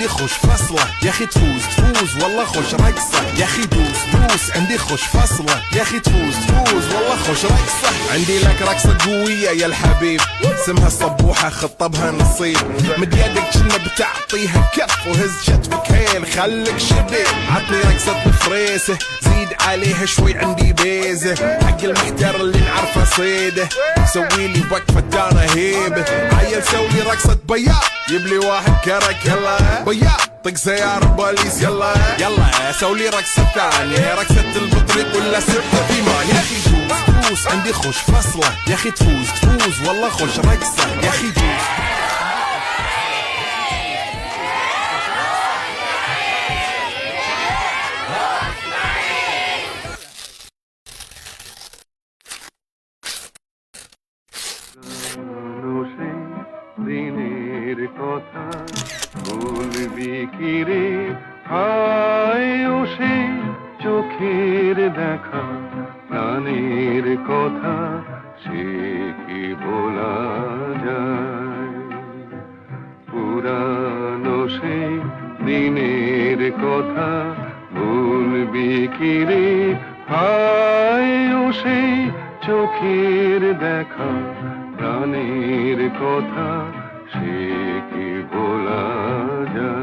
عندي خوش فصلة يا اخي تفوز والله خوش رقصة يا اخي دوس عندي خوش فصلة يا اخي تفوز والله خوش رقصة. عندي لك رقصة قوية يا الحبيب اسمها الصبوحة خطبها نصيب مد يدك كنا بتعطيها كف وهز شتفك هيل خليك شبيب. عطني رقصة فريسة زيد عليها شوي عندي بيزة حق المحتر اللي نعرفه صيده سوي لي وقفة انا هيبة. عيل سوي رقصة بياض يبلي واحد كرك يلا بياض طق سيارة بوليس يلا سوي رقصة ثانية رقصة البطريق ولا سبت في مان. يا اخي دوس عندي خوش فصلة يا اخي تفوز والله خوش رقصة يا اخي دوس. দিনের কথা বলবি কি রে হায় ও সে চোখের দেখা প্রাণের কথা সে কি বলা যায় পুরানো সে দিনের কথা বলবি কি রে হায় ও সে চোখের দেখা প্রাণের কথা সে কি বলা যায়।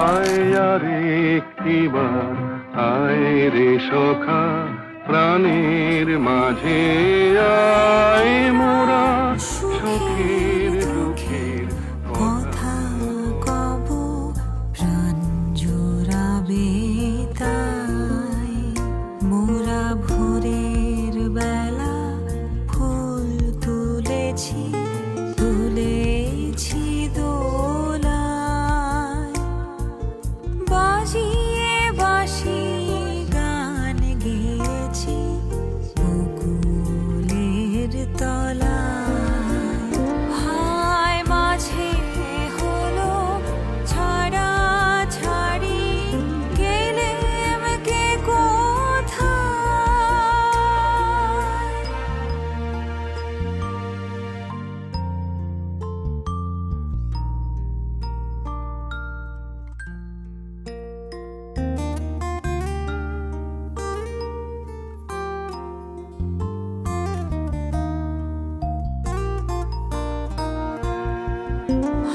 আয় আর একটিবার আয় রে সখা প্রাণের মাঝে আয় মোরা সুখের দুঃখের কথা কব প্রাণ জোড়াবে তাই মোরা ভোরের বেলা ফুল তুলেছি দোলায় বাজিয়ে বাঁশি গান গেয়েছি বকুলের তলায় হায় মাঝে হলো ছাড়া ছাড়ি গেলেম কে কোথায়।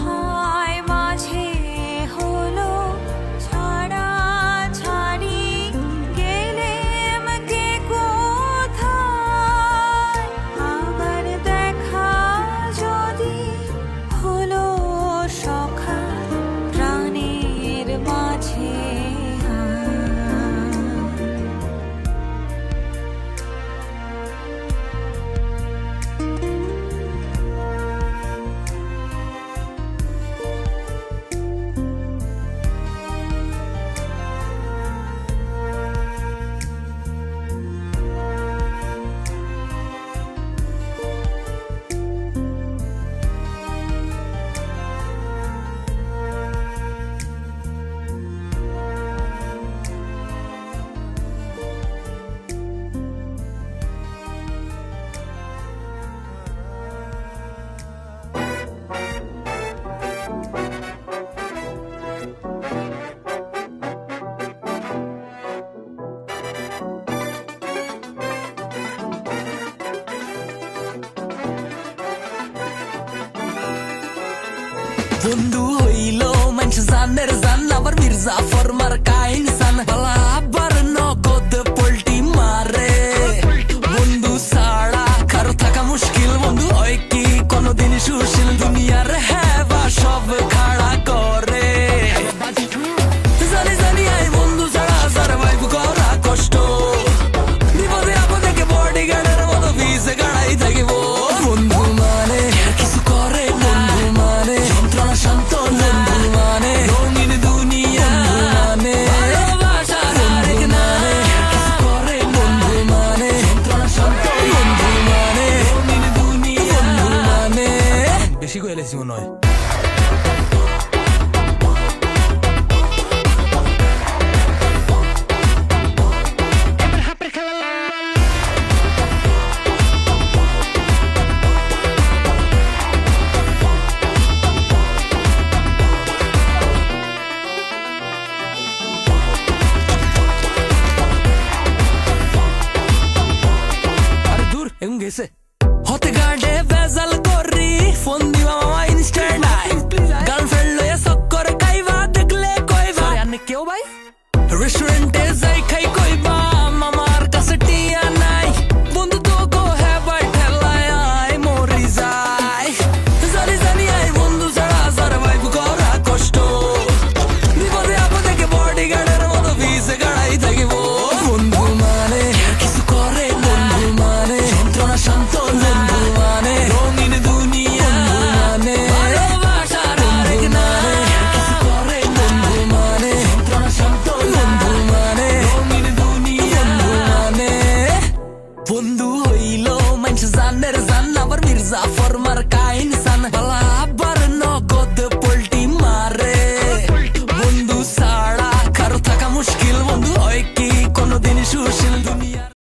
হায় মাঝে হলো ছাড়া ছাড়ি গেলেম কে কোথায় আবার দেখা যদি হলো সখা প্রাণের মাঝে বন্ধু হইল